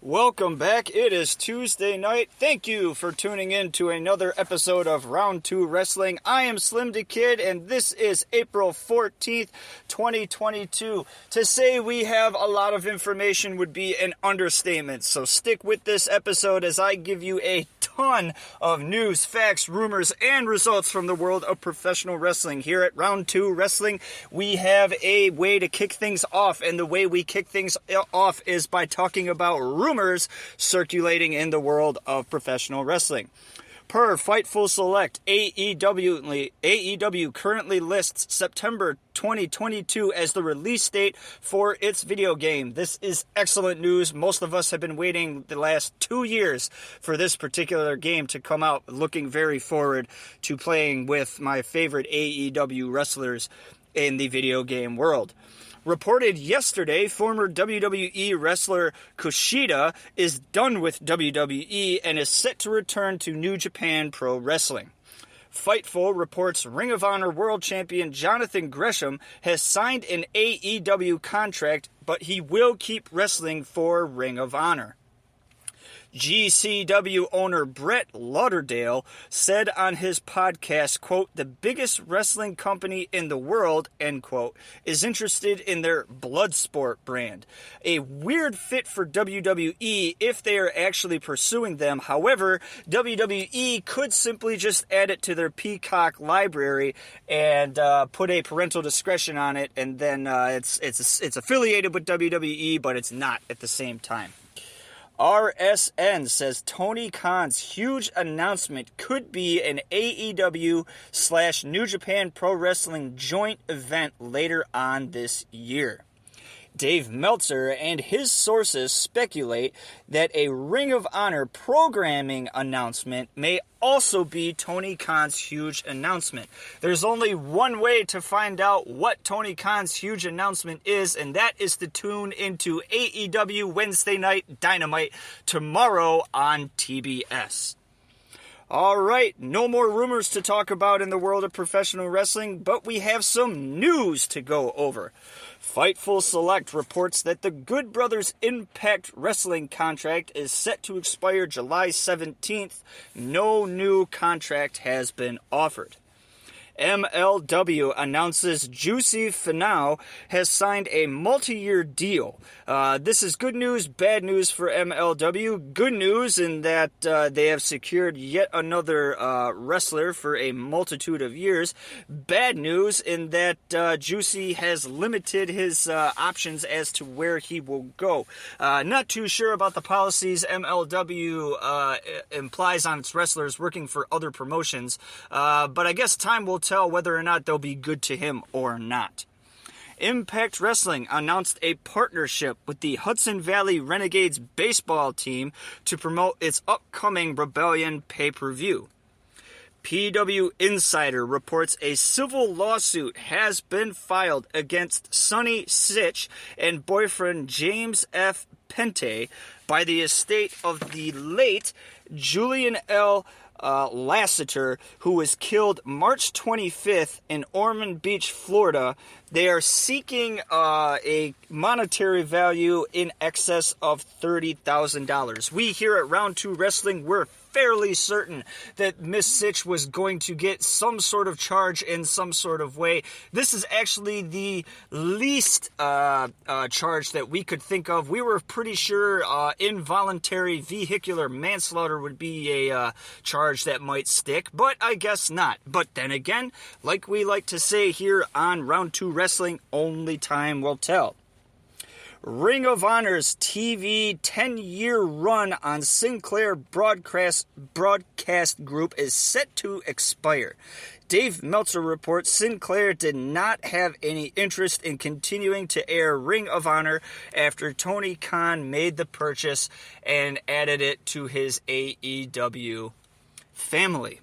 Welcome back. It is Tuesday night. Thank you for tuning in to another episode of Round 2 Wrestling. I am SlimmDa KID, and this is April 14th, 2022. To say we have a lot of information would be an understatement, so stick with this episode as I give you a ton of news, facts, rumors, and results from the world of professional wrestling. Here at Round 2 Wrestling, we have a way to kick things off, and the way we kick things off is by talking about rumors circulating in the world of professional wrestling. Per Fightful Select, AEW currently lists September 2022 as the release date for its video game. This is excellent news. Most of us have been waiting the last 2 years for this particular game to come out, looking very forward to playing with my favorite AEW wrestlers in the video game world. Reported yesterday, former WWE wrestler Kushida is done with WWE and is set to return to New Japan Pro Wrestling. Fightful reports Ring of Honor World Champion Jonathan Gresham has signed an AEW contract, but he will keep wrestling for Ring of Honor. GCW owner Brett Lauderdale said on his podcast, quote, "The biggest wrestling company in the world," end quote, is interested in their Bloodsport brand. A weird fit for WWE if they are actually pursuing them. However, WWE could simply just add it to their Peacock library and put a parental discretion on it, and then it's affiliated with WWE, but it's not at the same time. RSN says Tony Khan's huge announcement could be an AEW/New Japan Pro Wrestling joint event later on this year. Dave Meltzer and his sources speculate that a Ring of Honor programming announcement may also be Tony Khan's huge announcement. There's only one way to find out what Tony Khan's huge announcement is, and that is to tune into AEW Wednesday Night Dynamite tomorrow on TBS. All right, no more rumors to talk about in the world of professional wrestling, but we have some news to go over. Fightful Select reports that the Good Brothers Impact Wrestling contract is set to expire July 17th. No new contract has been offered. MLW announces Juicy Finau has signed a multi-year deal. This is good news, bad news for MLW. Good news in that they have secured yet another wrestler for a multitude of years. Bad news in that Juicy has limited his options as to where he will go. Not too sure about the policies MLW implies on its wrestlers working for other promotions, but I guess time will tell whether or not they'll be good to him or not. Impact Wrestling announced a partnership with the Hudson Valley Renegades baseball team to promote its upcoming Rebellion pay-per-view. PW Insider reports a civil lawsuit has been filed against Sonny Sitch and boyfriend James F. Pente by the estate of the late Julian L. Lassiter, who was killed March 25th in Ormond Beach, Florida. They are seeking a monetary value in excess of $30,000. We here at Round 2 Wrestling, we're fairly certain that Miss Sitch was going to get some sort of charge in some sort of way. This is actually the least charge that we could think of. We were pretty sure involuntary vehicular manslaughter would be a charge that might stick, but I guess not. But then again, like we like to say here on Round 2 Wrestling, only time will tell. Ring of Honor's TV 10-year run on Sinclair Broadcast Group is set to expire. Dave Meltzer reports Sinclair did not have any interest in continuing to air Ring of Honor after Tony Khan made the purchase and added it to his AEW family.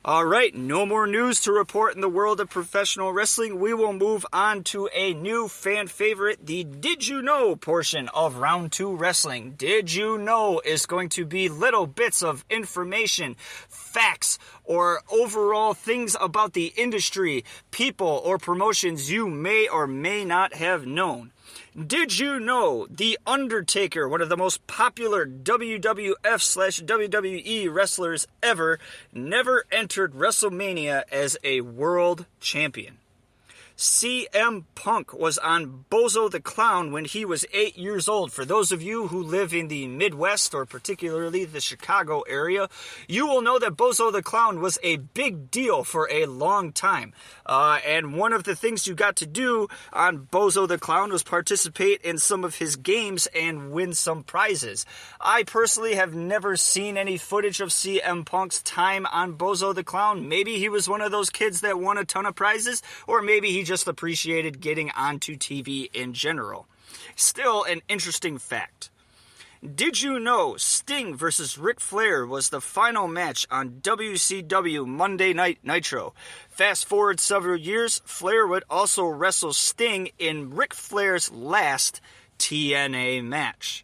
All right, no more news to report in the world of professional wrestling. We will move on to a new fan favorite, the Did You Know portion of Round 2 Wrestling. Did You Know is going to be little bits of information, facts, or overall things about the industry, people, or promotions you may or may not have known. Did you know The Undertaker, one of the most popular WWF/WWE wrestlers ever, never entered WrestleMania as a world champion? CM Punk was on Bozo the Clown when he was 8 years old. For those of you who live in the Midwest, or particularly the Chicago area, you will know that Bozo the Clown was a big deal for a long time. And one of the things you got to do on Bozo the Clown was participate in some of his games and win some prizes. I personally have never seen any footage of CM Punk's time on Bozo the Clown. Maybe he was one of those kids that won a ton of prizes, or maybe he just appreciated getting onto TV in general. Still an interesting fact. Did you know Sting versus Ric Flair was the final match on WCW Monday Night Nitro? Fast forward several years, Flair would also wrestle Sting in Ric Flair's last TNA match.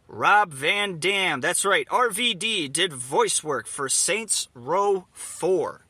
Rob Van Dam, that's right, RVD, did voice work for Saints Row 4.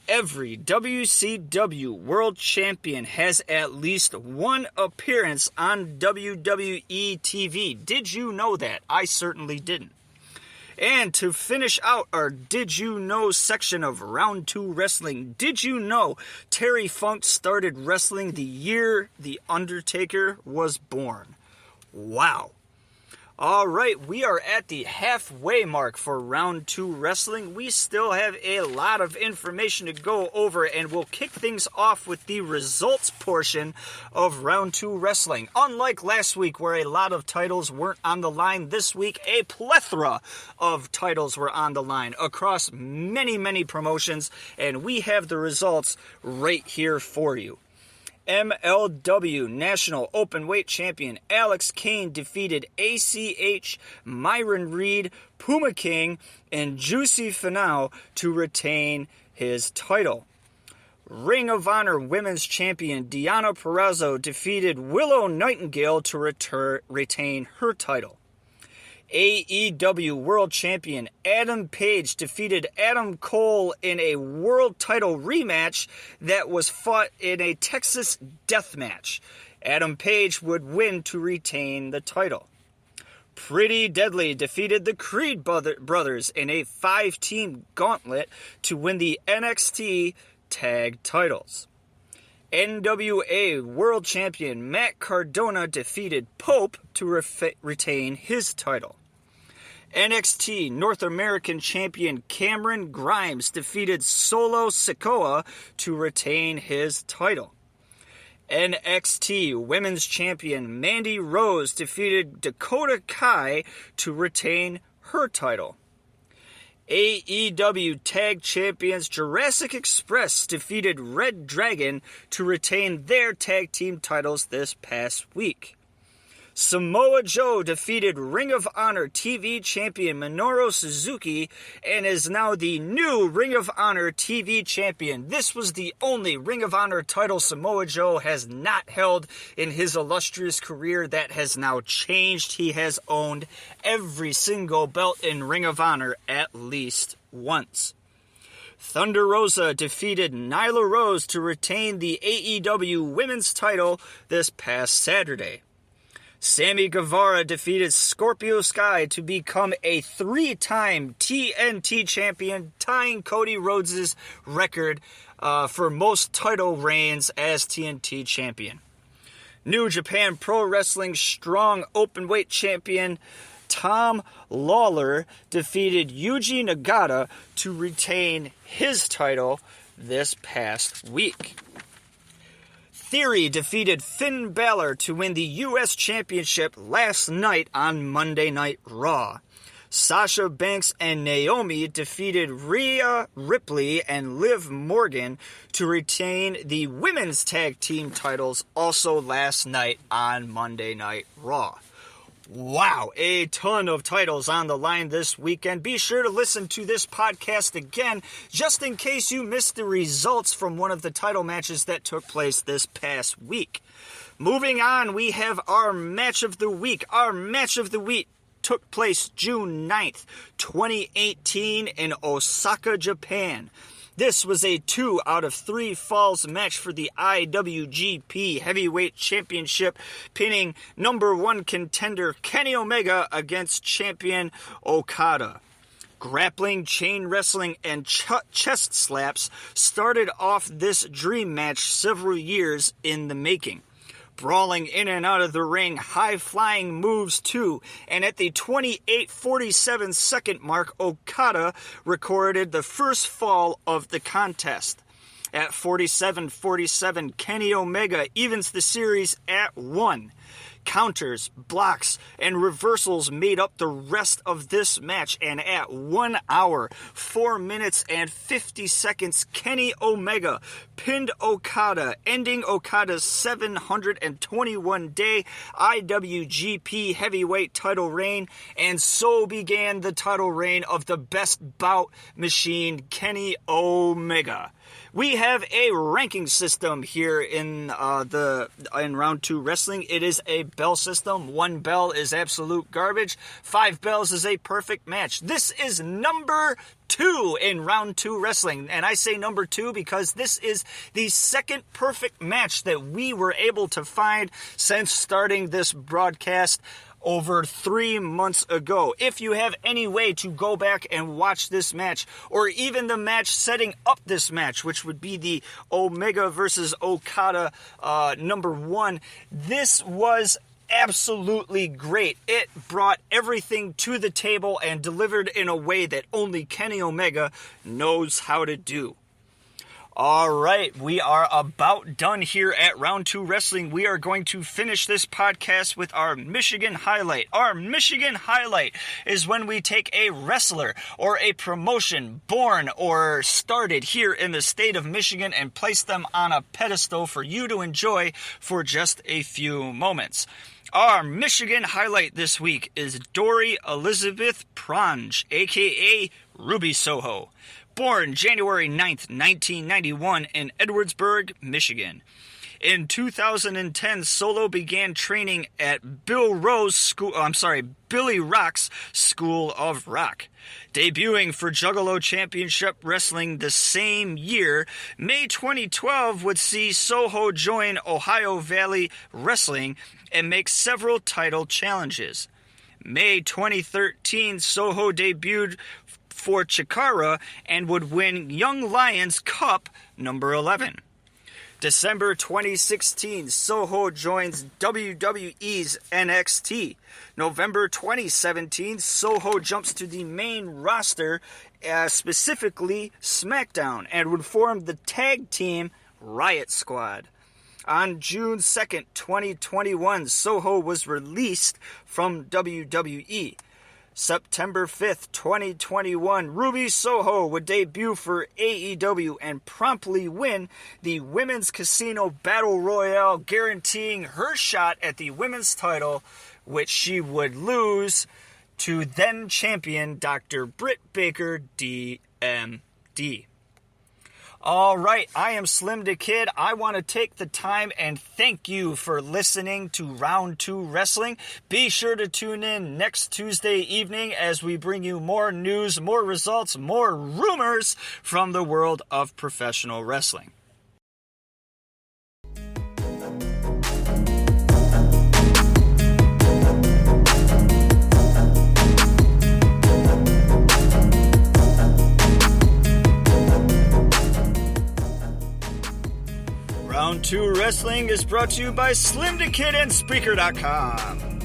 Every WCW World Champion has at least one appearance on WWE TV. Did you know that? I certainly didn't. And to finish out our Did You Know section of Round 2 Wrestling, did you know Terry Funk started wrestling the year The Undertaker was born? Wow. All right, we are at the halfway mark for Round 2 Wrestling. We still have a lot of information to go over, and we'll kick things off with the results portion of Round 2 Wrestling. Unlike last week, where a lot of titles weren't on the line, this week a plethora of titles were on the line across many, many promotions, and we have the results right here for you. MLW National Openweight Champion Alex Kane defeated ACH, Myron Reed, Puma King, and Juicy Finau to retain his title. Ring of Honor Women's Champion Deonna Purrazzo defeated Willow Nightingale to retain her title. AEW World Champion Adam Page defeated Adam Cole in a world title rematch that was fought in a Texas death match. Adam Page would win to retain the title. Pretty Deadly defeated the Creed brothers in a 5-team gauntlet to win the NXT tag titles. NWA World Champion Matt Cardona defeated Pope to retain his title. NXT North American Champion Cameron Grimes defeated Solo Sikoa to retain his title. NXT Women's Champion Mandy Rose defeated Dakota Kai to retain her title. AEW Tag Champions Jurassic Express defeated Red Dragon to retain their tag team titles this past week. Samoa Joe defeated Ring of Honor TV champion Minoru Suzuki and is now the new Ring of Honor TV champion. This was the only Ring of Honor title Samoa Joe has not held in his illustrious career. That has now changed. He has owned every single belt in Ring of Honor at least once. Thunder Rosa defeated Nyla Rose to retain the AEW Women's title this past Saturday. Sammy Guevara defeated Scorpio Sky to become a 3-time TNT champion, tying Cody Rhodes' record for most title reigns as TNT champion. New Japan Pro Wrestling Strong Openweight champion Tom Lawler defeated Yuji Nagata to retain his title this past week. Theory defeated Finn Balor to win the U.S. Championship last night on Monday Night Raw. Sasha Banks and Naomi defeated Rhea Ripley and Liv Morgan to retain the women's tag team titles also last night on Monday Night Raw. Wow, a ton of titles on the line this weekend. Be sure to listen to this podcast again, just in case you missed the results from one of the title matches that took place this past week. Moving on, we have our match of the week. Our match of the week took place June 9th, 2018 in Osaka, Japan. This was a 2 out of 3 falls match for the IWGP Heavyweight Championship, pinning number 1 contender Kenny Omega against champion Okada. Grappling, chain wrestling, and chest slaps started off this dream match several years in the making. Brawling in and out of the ring, high-flying moves too, and at the 28:47 second mark, Okada recorded the first fall of the contest. At 47:47, Kenny Omega evens the series at 1. Counters, blocks, and reversals made up the rest of this match, and at 1 hour, 4 minutes, and 50 seconds, Kenny Omega pinned Okada, ending Okada's 721-day IWGP Heavyweight title reign, and so began the title reign of the best bout machine, Kenny Omega. We have a ranking system here in round 2 wrestling. It is a bell system. 1 bell is absolute garbage. 5 bells is a perfect match. This is number 2 in round 2 wrestling. And I say number 2 because this is the second perfect match that we were able to find since starting this broadcast over 3 months ago. If you have any way to go back and watch this match, or even the match setting up this match, which would be the Omega versus Okada number 1, this was absolutely great. It brought everything to the table and delivered in a way that only Kenny Omega knows how to do. All right, we are about done here at Round 2 Wrestling. We are going to finish this podcast with our Michigan Highlight. Our Michigan Highlight is when we take a wrestler or a promotion born or started here in the state of Michigan and place them on a pedestal for you to enjoy for just a few moments. Our Michigan Highlight this week is Dory Elizabeth Prange, a.k.a. Ruby Soho. Born January 9th, 1991 in Edwardsburg, Michigan. In 2010, Solo began training at Billy Rock's School of Rock. Debuting for Juggalo Championship Wrestling the same year, May 2012 would see Soho join Ohio Valley Wrestling and make several title challenges. May 2013, Soho debuted for Chikara and would win Young Lions Cup number 11. December 2016, Soho joins WWE's NXT. November 2017, Soho jumps to the main roster, specifically SmackDown, and would form the tag team Riot Squad. On June 2nd, 2021, Soho was released from WWE. September 5th, 2021, Ruby Soho would debut for AEW and promptly win the Women's Casino Battle Royale, guaranteeing her shot at the women's title, which she would lose to then champion Dr. Britt Baker, DMD. All right, I am SlimmDa KID. I want to take the time and thank you for listening to Round 2 Wrestling. Be sure to tune in next Tuesday evening as we bring you more news, more results, more rumors from the world of professional wrestling. Round 2 Wrestling is brought to you by SlimmDa KID and Spreaker.com.